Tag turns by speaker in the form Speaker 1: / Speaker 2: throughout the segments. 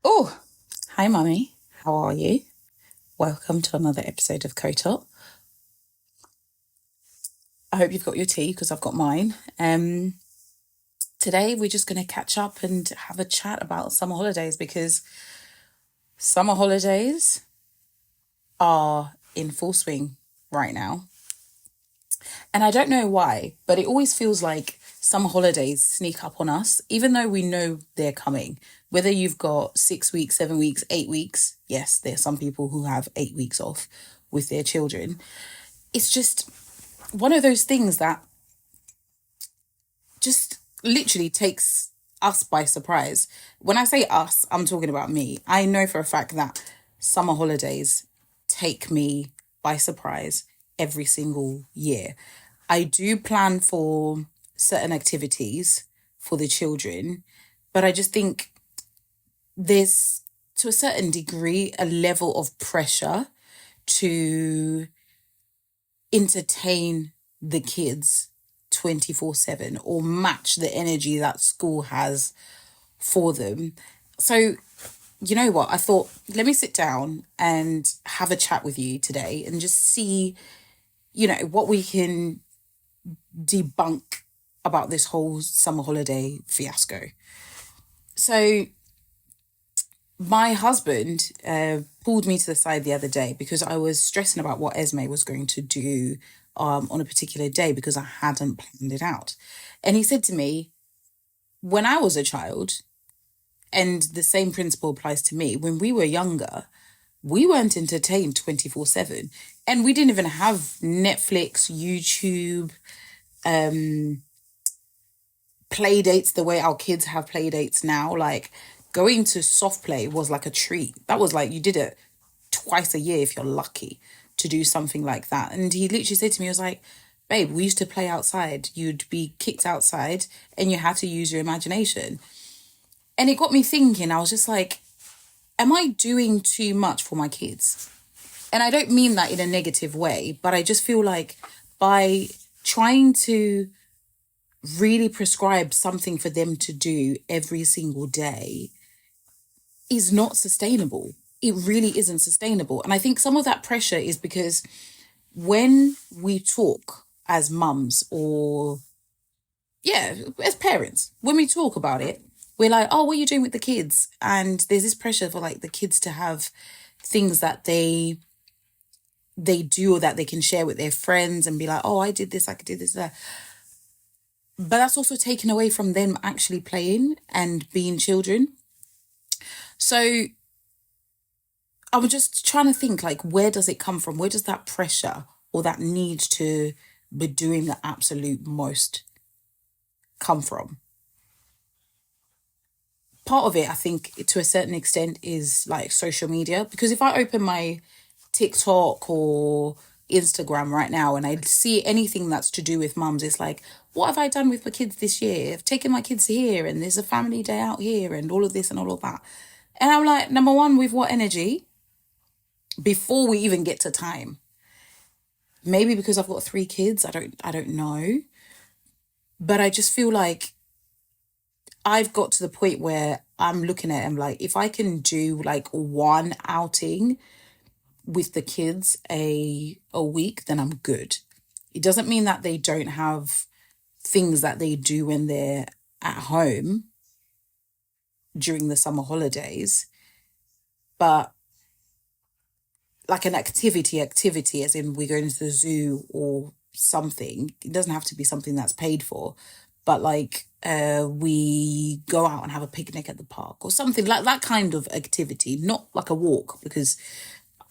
Speaker 1: Oh, hi, Mummy. How are you? Welcome to another episode of KOTOT. I hope you've got your tea because I've got mine. Today, we're just going to catch up and have a chat about summer holidays because summer holidays are in full swing right now. And I don't know why, but it always feels like summer holidays sneak up on us, even though we know they're coming. Whether you've got 6 weeks, 7 weeks, 8 weeks, yes, there are some people who have 8 weeks off with their children. It's just one of those things that just literally takes us by surprise. When I say us, I'm talking about me. I know for a fact that summer holidays take me by surprise every single year. I do plan for certain activities for the children, but I just think there's, to a certain degree, a level of pressure to entertain the kids 24/7 or match the energy that school has for them. So, you know what? I thought, let me sit down and have a chat with you today and just see, what we can debunk about this whole summer holiday fiasco. So, my husband pulled me to the side the other day because I was stressing about what Esme was going to do on a particular day because I hadn't planned it out. And he said to me, when I was a child, and the same principle applies to me, when we were younger, we weren't entertained 24/7. And we didn't even have Netflix, YouTube, play dates the way our kids have play dates now. Like going to soft play was like a treat. That was like you did it twice a year if you're lucky to do something like that. And he literally said to me, he was like, babe, we used to play outside. You'd be kicked outside and you had to use your imagination. And it got me thinking, I was just like, am I doing too much for my kids? And I don't mean that in a negative way, but I just feel like by trying to really prescribe something for them to do every single day is not sustainable. It really isn't sustainable. And I think some of that pressure is because when we talk as mums or, yeah, as parents, when we talk about it, we're like, oh, what are you doing with the kids? And there's this pressure for like the kids to have things that they do or that they can share with their friends and be like, oh, I did this, I could do this, that. But that's also taken away from them actually playing and being children. So I'm just trying to think, like, where does it come from? Where does that pressure or that need to be doing the absolute most come from? Part of it, I think, to a certain extent, is like social media. Because if I open my TikTok or Instagram right now and I see anything that's to do with mums, it's like, what have I done with my kids this year? I've taken my kids here and there's a family day out here and all of this and all of that. And I'm like, number one, with what energy? Before we even get to time. Maybe because I've got 3 kids, I don't know. But I just feel like I've got to the point where I'm looking at them like, if I can do like one outing with the kids a week, then I'm good. It doesn't mean that they don't have things that they do when they're at home during the summer holidays, but like an activity, as in we're going to the zoo or something. It doesn't have to be something that's paid for, but like we go out and have a picnic at the park or something like that kind of activity, not like a walk because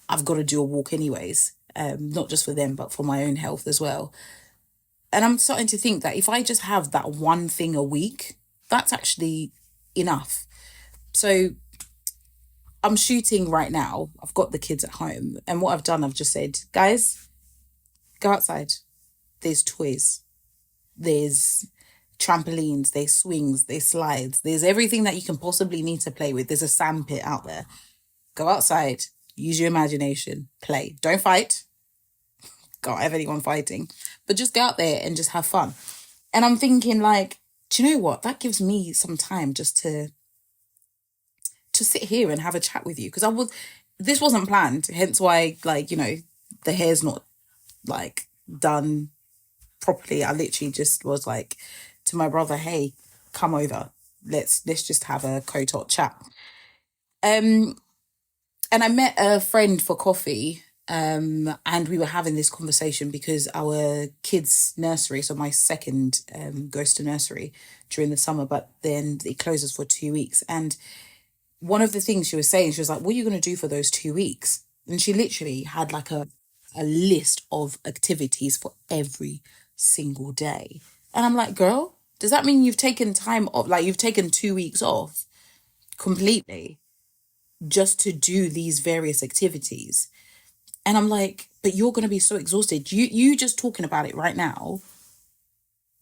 Speaker 1: I've got to do a walk anyways, not just for them, but for my own health as well. And I'm starting to think that if I just have that one thing a week, that's actually enough. So I'm shooting right now. I've got the kids at home. And what I've done, I've just said, guys, go outside. There's toys. There's trampolines. There's swings. There's slides. There's everything that you can possibly need to play with. There's a sand pit out there. Go outside. Use your imagination. Play. Don't fight. Can't have anyone fighting. But just go out there and just have fun. And I'm thinking like, do you know what? That gives me some time just to to sit here and have a chat with you because this wasn't planned. Hence why, like, the hair's not like done properly. I literally just was like to my brother, hey, come over. Let's just have a KOTOT chat. Um, and I met a friend for coffee. And we were having this conversation because our kids' nursery, so my second goes to nursery during the summer, but then it closes for 2 weeks. And one of the things she was saying, she was like, what are you going to do for those 2 weeks? And she literally had like a list of activities for every single day. And I'm like, girl, does that mean you've taken time off? Like you've taken 2 weeks off completely just to do these various activities? And I'm like, but you're going to be so exhausted. You just talking about it right now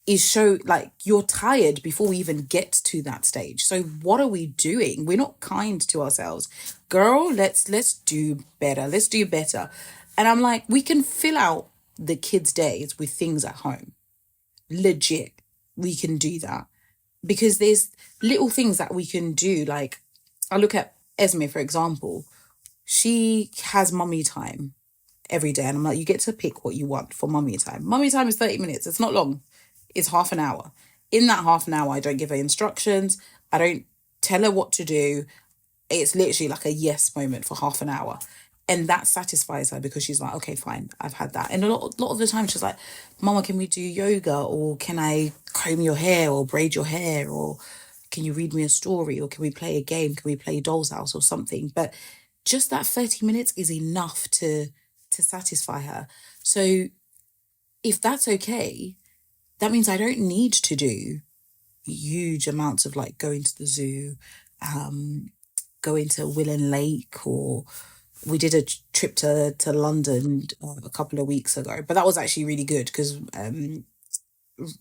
Speaker 1: is show like you're tired before we even get to that stage. So what are we doing? We're not kind to ourselves. Girl, let's do better. Let's do better. And I'm like, we can fill out the kids' days with things at home. Legit. We can do that. Because there's little things that we can do. Like I look at Esme, for example. She has mummy time every day. And I'm like, you get to pick what you want for mummy time. Mummy time is 30 minutes. It's not long. It's half an hour. In that half an hour, I don't give her instructions. I don't tell her what to do. It's literally like a yes moment for half an hour. And that satisfies her because she's like, okay, fine, I've had that. And a lot of the time she's like, Mama, can we do yoga? Or can I comb your hair or braid your hair? Or can you read me a story? Or can we play a game? Can we play Doll's House or something? But just that 30 minutes is enough to satisfy her. So if that's okay, that means I don't need to do huge amounts of like going to the zoo, going to Willen Lake, or we did a trip to London a couple of weeks ago. But that was actually really good because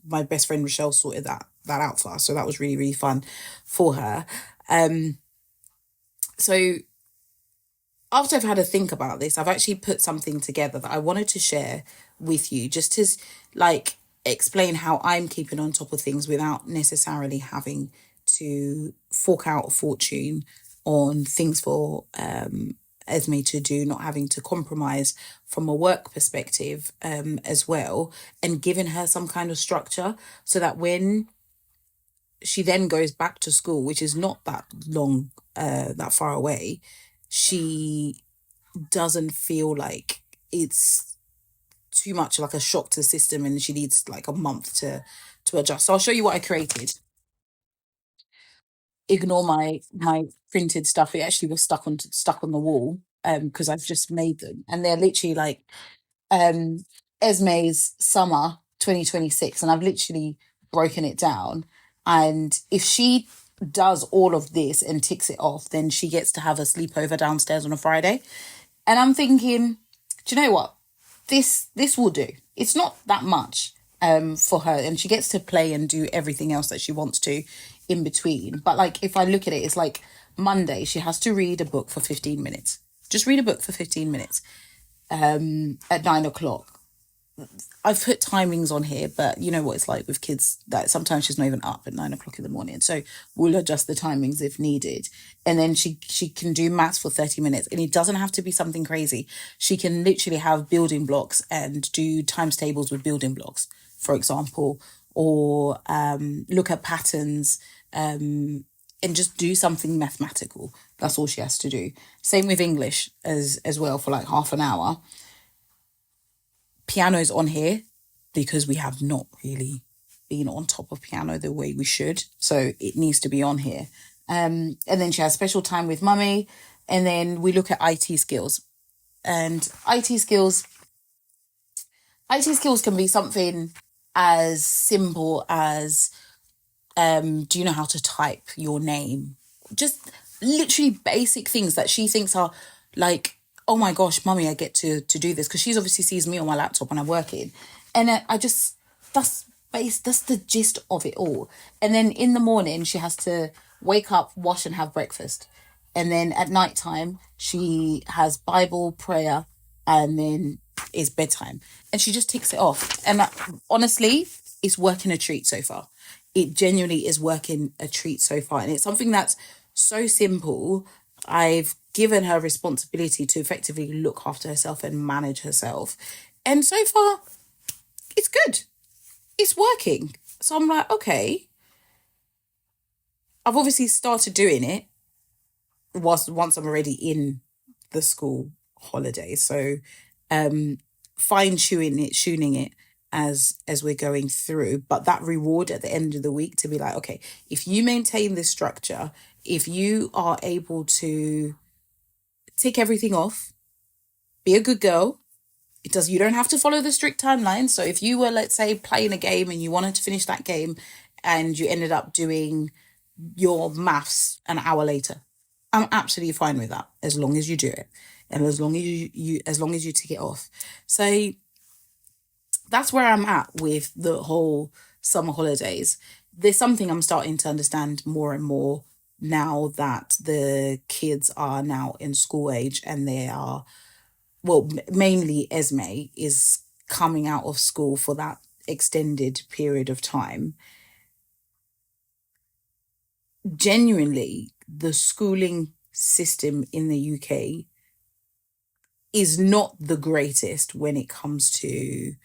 Speaker 1: my best friend Rochelle sorted that out for us. So that was really, really fun for her. So after I've had a think about this, I've actually put something together that I wanted to share with you just to like explain how I'm keeping on top of things without necessarily having to fork out a fortune on things for Esme to do, not having to compromise from a work perspective as well, and giving her some kind of structure so that when she then goes back to school, which is not that long, that far away, she doesn't feel like it's too much like a shock to the system and she needs like a month to adjust. So I'll show you what I created. Ignore my printed stuff. It actually was stuck on the wall because I've just made them and they're literally like um Esme's summer 2026 and I've literally broken it down, and if she does all of this and ticks it off, then she gets to have a sleepover downstairs on a Friday. And I'm thinking, do you know what? This will do. It's not that much for her, and she gets to play and do everything else that she wants to in between. But like if I look at it, it's like Monday she has to read a book for 15 minutes. Just read a book for 15 minutes at 9 o'clock. I've put timings on here, but you know what it's like with kids, that sometimes she's not even up at 9 o'clock in the morning. So we'll adjust the timings if needed. And then she can do maths for 30 minutes. And it doesn't have to be something crazy. She can literally have building blocks and do times tables with building blocks, for example, or look at patterns and just do something mathematical. That's all she has to do. Same with English as well for like half an hour. Piano's on here because we have not really been on top of piano the way we should. So it needs to be on here. And then she has special time with mummy. And then we look at IT skills. And IT skills can be something as simple as do you know how to type your name? Just literally basic things that she thinks are like, oh my gosh, mummy, I get to do this, because she's obviously sees me on my laptop when I'm working. And I just, that's the gist of it all. And then in the morning, she has to wake up, wash and have breakfast. And then at night time, she has Bible, prayer, and then it's bedtime. And she just ticks it off. And honestly, it's working a treat so far. It genuinely is working a treat so far. And it's something that's so simple. I've given her responsibility to effectively look after herself and manage herself. And so far, it's good. It's working. So I'm like, okay, I've obviously started doing it once I'm already in the school holiday. So fine tuning it as we're going through. But that reward at the end of the week to be like, okay, if you maintain this structure, if you are able to tick everything off, be a good girl. You don't have to follow the strict timeline. So if you were, let's say, playing a game and you wanted to finish that game and you ended up doing your maths an hour later, I'm absolutely fine with that as long as you do it. And as long as you tick it off. So that's where I'm at with the whole summer holidays. There's something I'm starting to understand more and more now that the kids are now in school age and they are, well, mainly Esme is coming out of school for that extended period of time. Genuinely, the schooling system in the UK is not the greatest when it comes to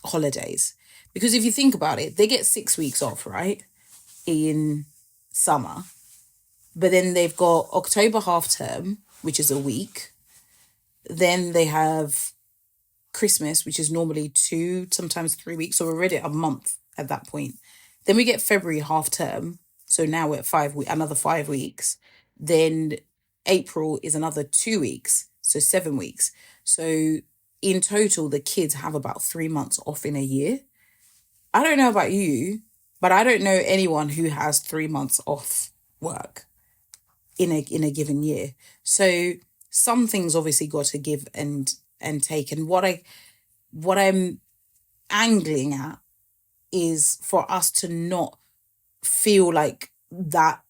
Speaker 1: holidays. Because if you think about it, they get 6 weeks off, right? In summer. But then they've got October half term, which is a week. Then they have Christmas, which is normally 2, sometimes 3 weeks, or already a month at that point. Then we get February half term. So now we're at another 5 weeks. Then April is another 2 weeks. So 7 weeks. So in total, the kids have about 3 months off in a year. I don't know about you, but I don't know anyone who has 3 months off work in a given year. So something's obviously got to give and take. And what I'm angling at is for us to not feel like that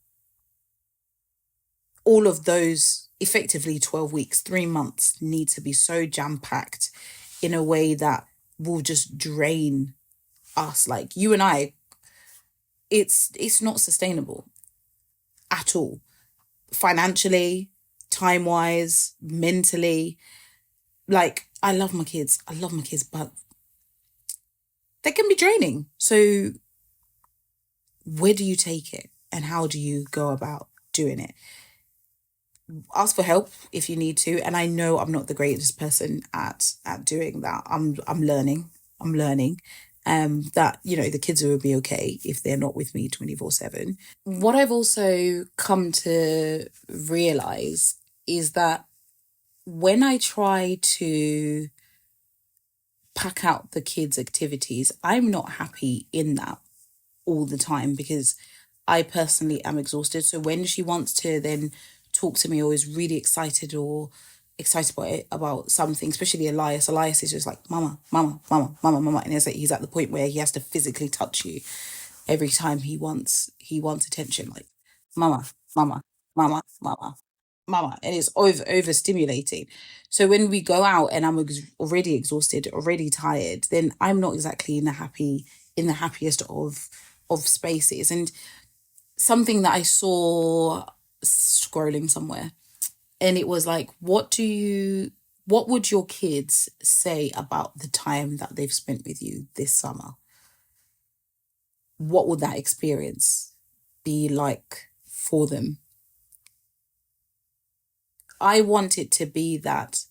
Speaker 1: all of those effectively 12 weeks, 3 months need to be so jam-packed in a way that will just drain us. Like you and I, it's not sustainable at all. Financially, time-wise, mentally. Like I love my kids, but they can be draining. So where do you take it and how do you go about doing it? Ask for help if you need to. And I know I'm not the greatest person at doing that. I'm learning. That, the kids will be okay if they're not with me 24/7. What I've also come to realize is that when I try to pack out the kids' activities, I'm not happy in that all the time because I personally am exhausted. So when she wants to then talk to me or is really excited about something, especially Elias is just like, mama, mama, mama, mama, mama. And it's like he's at the point where he has to physically touch you every time he wants attention. Like, mama, mama, mama, mama, mama. And it's overstimulating. So when we go out and I'm already exhausted, already tired, then I'm not exactly in the happiest of spaces. And something that I saw scrolling somewhere, and it was like, what would your kids say about the time that they've spent with you this summer? What would that experience be like for them? I want it to be that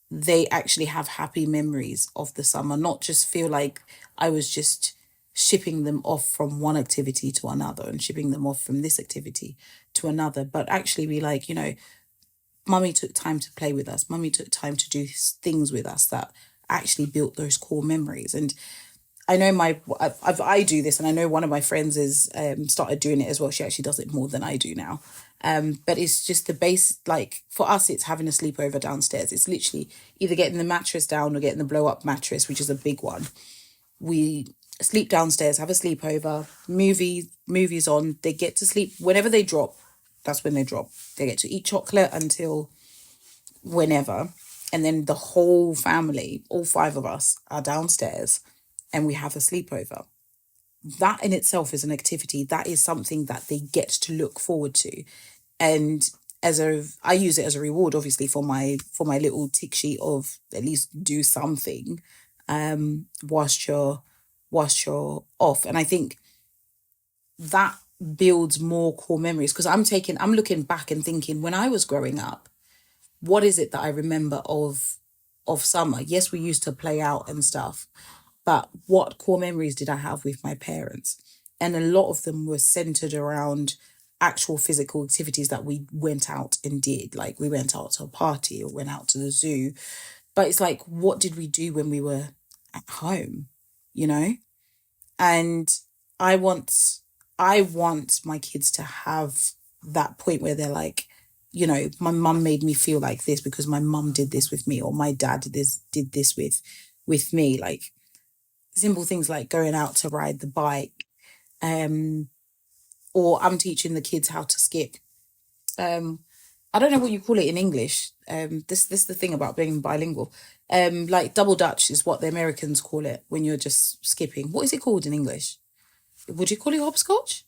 Speaker 1: they actually have happy memories of the summer, not just feel like I was just shipping them off from one activity to another and shipping them off from this activity to another, but actually be like, mummy took time to play with us. Mummy took time to do things with us that actually built those core memories. And I know I do this, and I know one of my friends is started doing it as well. She actually does it more than I do now. But it's just the base, like for us, it's having a sleepover downstairs. It's literally either getting the mattress down or getting the blow up mattress, which is a big one. We sleep downstairs, have a sleepover, movies on. They get to sleep whenever they drop. That's when they drop. They get to eat chocolate until whenever. And then the whole family, all 5 of us, are downstairs and we have a sleepover. that in itself is an activity. That is something that they get to look forward to. And I use it as a reward, obviously, for my little tick sheet of at least do something whilst you're off. And I think that builds more core memories, because I'm looking back and thinking, when I was growing up, what is it that I remember of summer? Yes, we used to play out and stuff, but what core memories did I have with my parents? And a lot of them were centered around actual physical activities that we went out and did. Like, we went out to a party or went out to the zoo. But it's like, what did we do when we were at home? You know? And I want I want my kids to have that point where they're like, my mum made me feel like this because my mum did this with me, or my dad did this with me. Like, simple things like going out to ride the bike, um, or I'm teaching the kids how to skip. Um, I don't know what you call it in English. This is the thing about being bilingual. Like double Dutch is what the Americans call it when you're just skipping. What is it called in English? Would you call it hopscotch?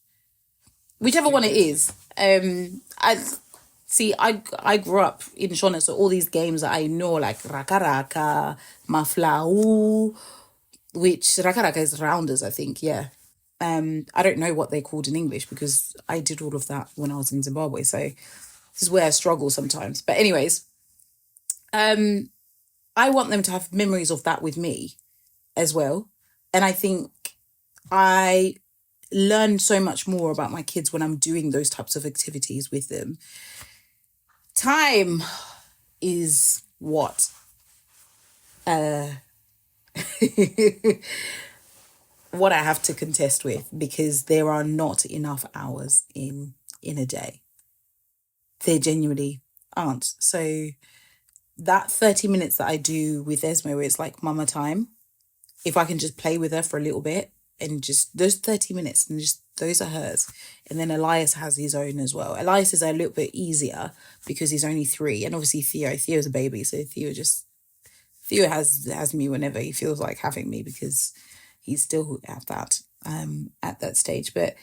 Speaker 1: Whichever one it is. I see. I grew up in Shona, so all these games that I know, like raka raka, maflau, which raka raka is rounders, I think. Yeah. I don't know what they're called in English because I did all of that when I was in Zimbabwe. So this is where I struggle sometimes. But anyways, I want them to have memories of that with me as well. And I think I learn so much more about my kids when I'm doing those types of activities with them. Time is what what I have to contest with, because there are not enough hours in a day. There genuinely aren't. So that 30 minutes that I do with Esme, where it's like mama time, if I can just play with her for a little bit, and just those 30 minutes, and just those are hers. And then Elias has his own as well. Elias is a little bit easier because he's only 3. And obviously Theo's a baby. So Theo has me whenever he feels like having me, because he's still at that stage. But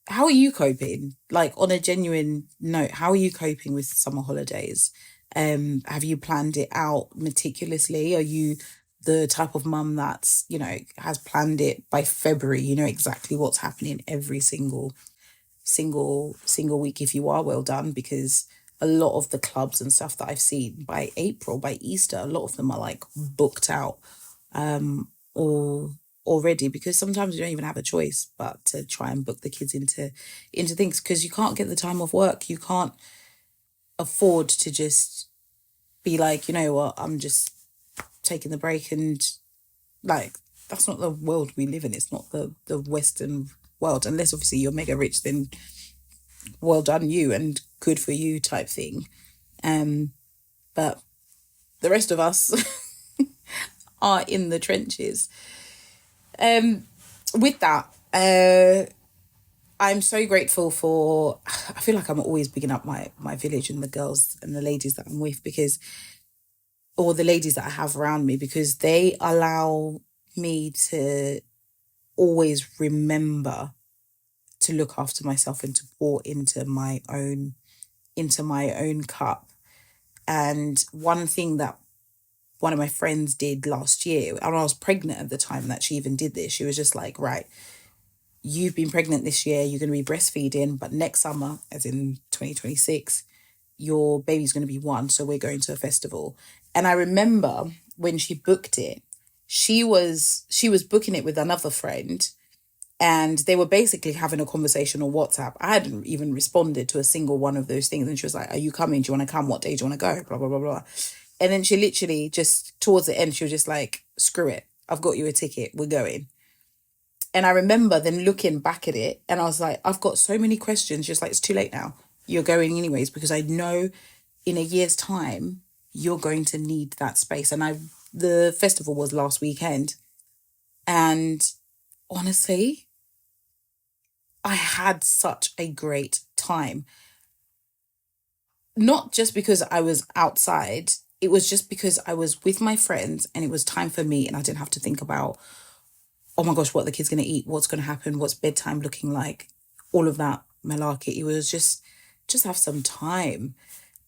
Speaker 1: how are you coping? Like, on a genuine note, how are you coping with summer holidays? Have you planned it out meticulously? Are you the type of mum that's, has planned it by February, exactly what's happening every single week? If you are, well done, because a lot of the clubs and stuff that I've seen, by April, by Easter, a lot of them are like booked out or already, because sometimes you don't even have a choice but to try and book the kids into things, because you can't get the time off work. You can't afford to just be like, you know what, I'm just taking the break. And like, that's not the world we live in. It's not the Western world, unless obviously you're mega rich, then well done you and good for you type thing. But the rest of us are in the trenches. With that, I'm so grateful for, I feel like I'm always bigging up my village and the girls and the ladies that I'm with, because, or the ladies that I have around me, because they allow me to always remember to look after myself and to pour into my own cup. And one thing that one of my friends did last year, and I was pregnant at the time that she even did this, she was just like, right, you've been pregnant this year, you're going to be breastfeeding, but next summer, as in 2026, your baby's going to be 1, so we're going to a festival. And I remember when she booked it, she was booking it with another friend, and they were basically having a conversation on WhatsApp. I hadn't even responded to a single one of those things. And she was like, are you coming? Do you want to come? What day do you want to go? Blah, blah, blah, blah. And then she literally just, towards the end, she was just like, screw it. I've got you a ticket. We're going. And I remember then looking back at it, and I was like, I've got so many questions. Just like, it's too late now. You're going anyways, because I know in a year's time, you're going to need that space. And the festival was last weekend. And honestly, I had such a great time. Not just because I was outside, it was just because I was with my friends and it was time for me, and I didn't have to think about oh my gosh, what are the kids going to eat? What's going to happen? What's bedtime looking like? All of that malarkey. It was just have some time.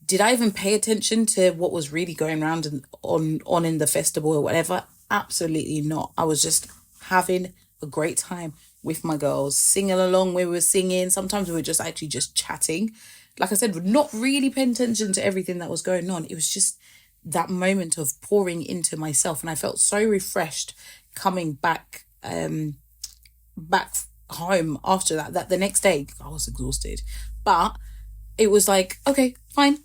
Speaker 1: Did I even pay attention to what was really going around and on in the festival or whatever? Absolutely not. I was just having a great time with my girls, singing along. We were singing. Sometimes we were just actually just chatting. Like I said, we're not really paying attention to everything that was going on. It was just that moment of pouring into myself, and I felt so refreshed coming back home after that the next day I was exhausted, but it was like, okay, fine,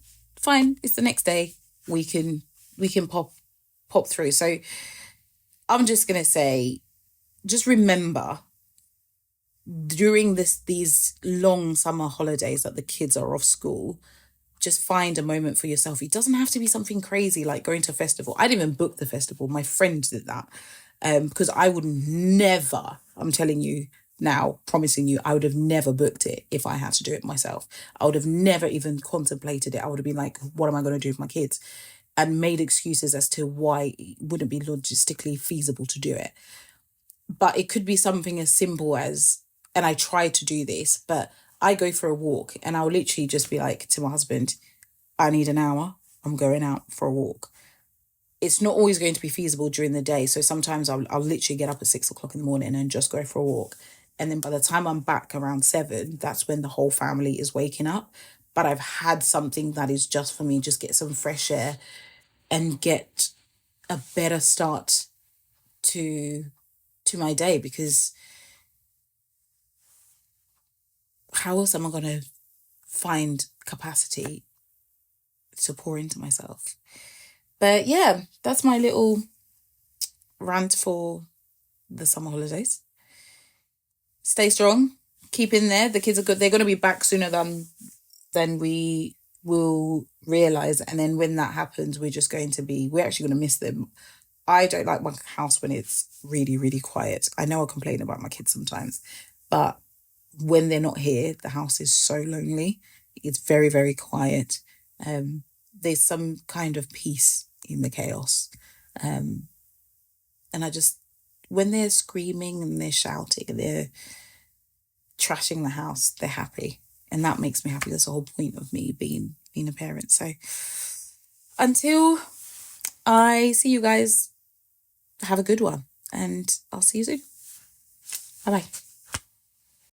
Speaker 1: it's the next day, we can pop through. So I'm just gonna say, just remember, during these long summer holidays that the kids are off school, just find a moment for yourself. It doesn't have to be something crazy like going to a festival. I didn't even book the festival. My friend did that. Because I would never, I'm telling you now, promising you, I would have never booked it if I had to do it myself. I would have never even contemplated it. I would have been like, what am I going to do with my kids? And made excuses as to why it wouldn't be logistically feasible to do it. But it could be something as simple as, and I try to do this, but I go for a walk and I'll literally just be like to my husband, I need an hour. I'm going out for a walk. It's not always going to be feasible during the day. So sometimes I'll literally get up at 6 o'clock in the morning and just go for a walk. And then by the time I'm back around 7, that's when the whole family is waking up. But I've had something that is just for me, just get some fresh air and get a better start to my day, because how else am I going to find capacity to pour into myself? But yeah, that's my little rant for the summer holidays. Stay strong, keep in there. The kids are good. They're going to be back sooner than we will realize. And then when that happens, we're actually going to miss them. I don't like my house when it's really, really quiet. I know I complain about my kids sometimes, but when they're not here, the house is so lonely. It's very, very quiet. There's some kind of peace in the chaos. And I just, when they're screaming and they're shouting and they're trashing the house, they're happy. And that makes me happy. That's the whole point of me being a parent. So until I see you guys, have a good one. And I'll see you soon. Bye-bye.